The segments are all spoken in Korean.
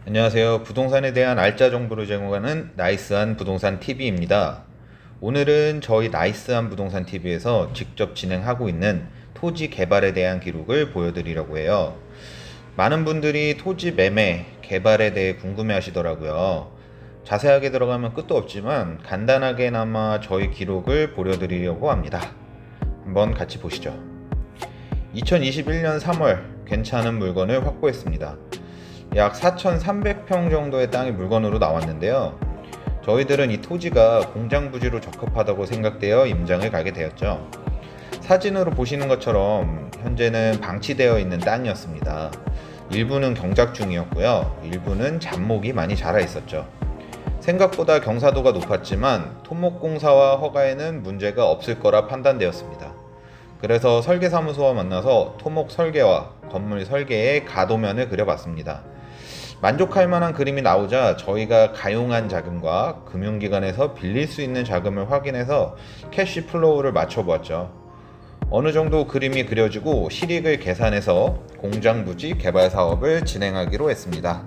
안녕하세요. 부동산에 대한 알짜 정보를 제공하는 나이스한 부동산 TV입니다. 오늘은 저희 나이스한 부동산 TV에서 직접 진행하고 있는 토지 개발에 대한 기록을 보여드리려고 해요. 많은 분들이 토지 매매, 개발에 대해 궁금해 하시더라고요. 자세하게 들어가면 끝도 없지만 간단하게나마 저희 기록을 보여드리려고 합니다. 한번 같이 보시죠. 2021년 3월 괜찮은 물건을 확보했습니다. 약 4,300평 정도의 땅이 물건으로 나왔는데요. 저희들은 이 토지가 공장 부지로 적합하다고 생각되어 임장을 가게 되었죠. 사진으로 보시는 것처럼 현재는 방치되어 있는 땅이었습니다. 일부는 경작 중이었고요. 일부는 잡목이 많이 자라 있었죠. 생각보다 경사도가 높았지만 토목공사와 허가에는 문제가 없을 거라 판단되었습니다. 그래서 설계사무소와 만나서 토목 설계와 건물 설계의 가도면을 그려봤습니다. 만족할 만한 그림이 나오자 저희가 가용한 자금과 금융기관에서 빌릴 수 있는 자금을 확인해서 캐시 플로우를 맞춰보았죠. 어느 정도 그림이 그려지고 실익을 계산해서 공장 부지 개발 사업을 진행하기로 했습니다.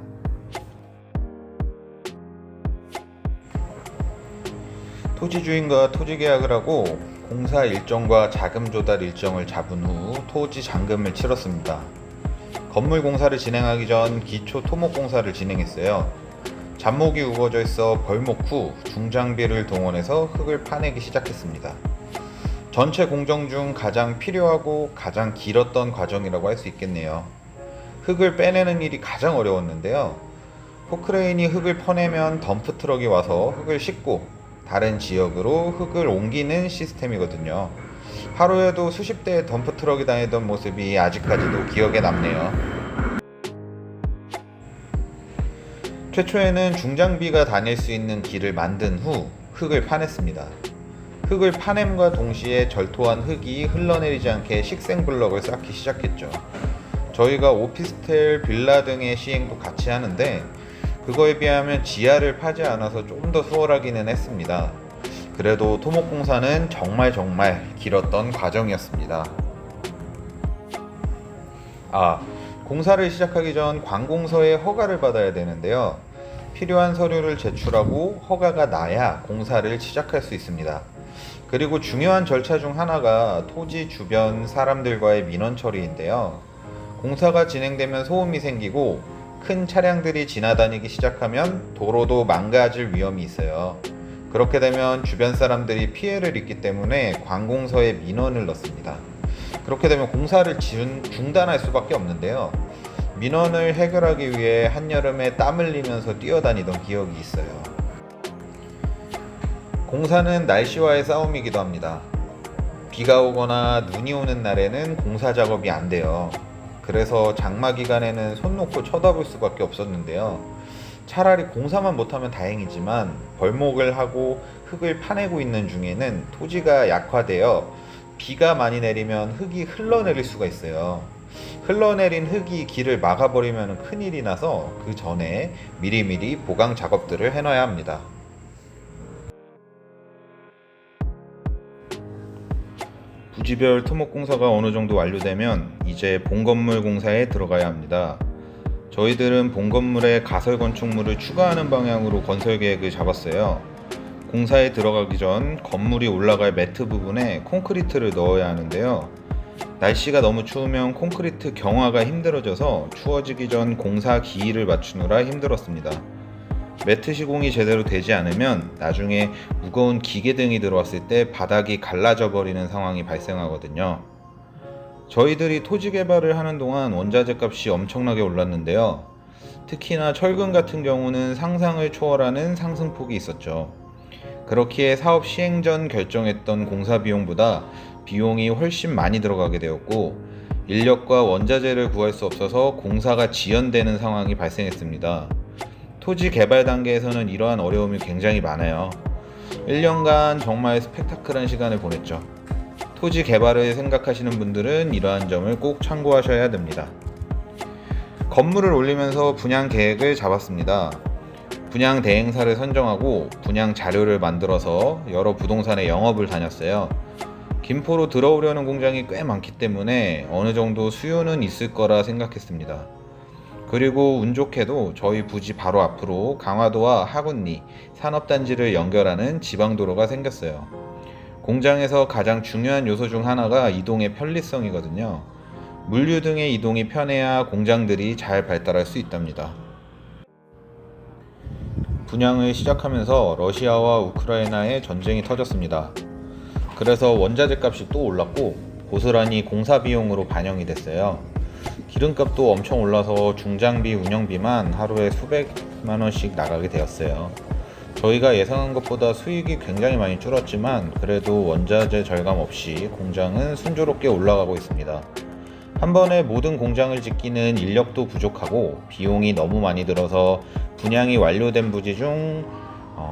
토지 주인과 토지 계약을 하고 공사 일정과 자금 조달 일정을 잡은 후 토지 잔금을 치렀습니다. 건물 공사를 진행하기 전 기초 토목 공사를 진행했어요. 잡목이 우거져 있어 벌목 후 중장비를 동원해서 흙을 파내기 시작했습니다. 전체 공정 중 가장 필요하고 가장 길었던 과정이라고 할 수 있겠네요. 흙을 빼내는 일이 가장 어려웠는데요. 포크레인이 흙을 퍼내면 덤프트럭이 와서 흙을 싣고 다른 지역으로 흙을 옮기는 시스템이거든요. 하루에도 수십 대의 덤프트럭이 다니던 모습이 아직까지도 기억에 남네요. 최초에는 중장비가 다닐 수 있는 길을 만든 후 흙을 파냈습니다. 흙을 파냄과 동시에 절토한 흙이 흘러내리지 않게 식생블럭을 쌓기 시작했죠. 저희가 오피스텔, 빌라 등의 시행도 같이 하는데 그거에 비하면 지하를 파지 않아서 좀 더 수월하기는 했습니다. 그래도 토목공사는 정말 길었던 과정이었습니다. 공사를 시작하기 전 관공서의 허가를 받아야 되는데요. 필요한 서류를 제출하고 허가가 나야 공사를 시작할 수 있습니다. 그리고 중요한 절차 중 하나가 토지 주변 사람들과의 민원 처리인데요. 공사가 진행되면 소음이 생기고 큰 차량들이 지나다니기 시작하면 도로도 망가질 위험이 있어요. 그렇게 되면 주변 사람들이 피해를 입기 때문에 관공서에 민원을 넣습니다. 그렇게 되면 공사를 중단할 수밖에 없는데요. 민원을 해결하기 위해 한여름에 땀 흘리면서 뛰어다니던 기억이 있어요. 공사는 날씨와의 싸움이기도 합니다. 비가 오거나 눈이 오는 날에는 공사 작업이 안 돼요. 그래서 장마 기간에는 손 놓고 쳐다볼 수밖에 없었는데요. 차라리 공사만 못하면 다행이지만 벌목을 하고 흙을 파내고 있는 중에는 토지가 약화되어 비가 많이 내리면 흙이 흘러내릴 수가 있어요. 흘러내린 흙이 길을 막아버리면 큰일이 나서 그 전에 미리미리 보강 작업들을 해놔야 합니다. 부지별 토목공사가 어느 정도 완료되면 이제 본건물 공사에 들어가야 합니다. 저희들은 본건물에 가설 건축물을 추가하는 방향으로 건설 계획을 잡았어요. 공사에 들어가기 전 건물이 올라갈 매트 부분에 콘크리트를 넣어야 하는데요. 날씨가 너무 추우면 콘크리트 경화가 힘들어져서 추워지기 전 공사 기일을 맞추느라 힘들었습니다. 매트 시공이 제대로 되지 않으면 나중에 무거운 기계 등이 들어왔을 때 바닥이 갈라져 버리는 상황이 발생하거든요. 저희들이 토지 개발을 하는 동안 원자재 값이 엄청나게 올랐는데요. 특히나 철근 같은 경우는 상상을 초월하는 상승폭이 있었죠. 그렇기에 사업 시행 전 결정했던 공사 비용보다 비용이 훨씬 많이 들어가게 되었고 인력과 원자재를 구할 수 없어서 공사가 지연되는 상황이 발생했습니다. 토지 개발 단계에서는 이러한 어려움이 굉장히 많아요. 1년간 정말 스펙타클한 시간을 보냈죠. 토지 개발을 생각하시는 분들은 이러한 점을 꼭 참고하셔야 됩니다. 건물을 올리면서 분양 계획을 잡았습니다. 분양 대행사를 선정하고 분양 자료를 만들어서 여러 부동산의 영업을 다녔어요. 김포로 들어오려는 공장이 꽤 많기 때문에 어느 정도 수요는 있을 거라 생각했습니다. 그리고 운 좋게도 저희 부지 바로 앞으로 강화도와 하군리 산업단지를 연결하는 지방도로가 생겼어요. 공장에서 가장 중요한 요소 중 하나가 이동의 편리성이거든요. 물류 등의 이동이 편해야 공장들이 잘 발달할 수 있답니다. 분양을 시작하면서 러시아와 우크라이나의 전쟁이 터졌습니다. 그래서 원자재 값이 또 올랐고 고스란히 공사 비용으로 반영이 됐어요. 기름값도 엄청 올라서 중장비 운영비만 하루에 수백만 원씩 나가게 되었어요. 저희가 예상한 것보다 수익이 굉장히 많이 줄었지만 그래도 원자재 절감 없이 공장은 순조롭게 올라가고 있습니다. 한 번에 모든 공장을 짓기는 인력도 부족하고 비용이 너무 많이 들어서 분양이 완료된 부지 중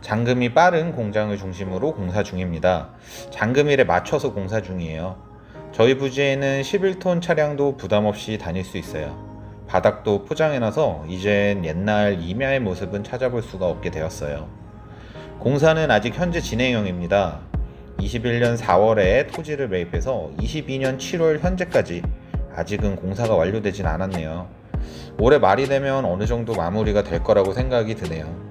잔금이 빠른 공장을 중심으로 공사 중입니다. 잔금일에 맞춰서 공사 중이에요. 저희 부지에는 11톤 차량도 부담 없이 다닐 수 있어요. 바닥도 포장해놔서 이젠 옛날 임야의 모습은 찾아볼 수가 없게 되었어요. 공사는 아직 현재 진행형입니다. 21년 4월에 토지를 매입해서 22년 7월 현재까지 아직은 공사가 완료되진 않았네요. 올해 말이 되면 어느 정도 마무리가 될 거라고 생각이 드네요.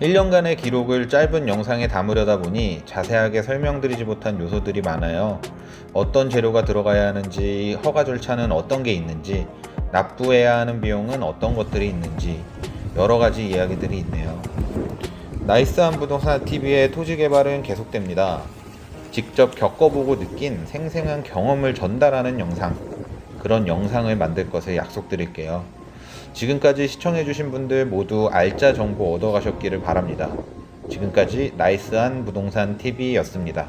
1년간의 기록을 짧은 영상에 담으려다 보니 자세하게 설명드리지 못한 요소들이 많아요. 어떤 재료가 들어가야 하는지, 허가 절차는 어떤 게 있는지, 납부해야 하는 비용은 어떤 것들이 있는지 여러 가지 이야기들이 있네요. 나이스한 부동산 TV의 토지 개발은 계속됩니다. 직접 겪어보고 느낀 생생한 경험을 전달하는 영상, 그런 영상을 만들 것을 약속드릴게요. 지금까지 시청해주신 분들 모두 알짜 정보 얻어가셨기를 바랍니다. 지금까지 나이스한 부동산 TV였습니다.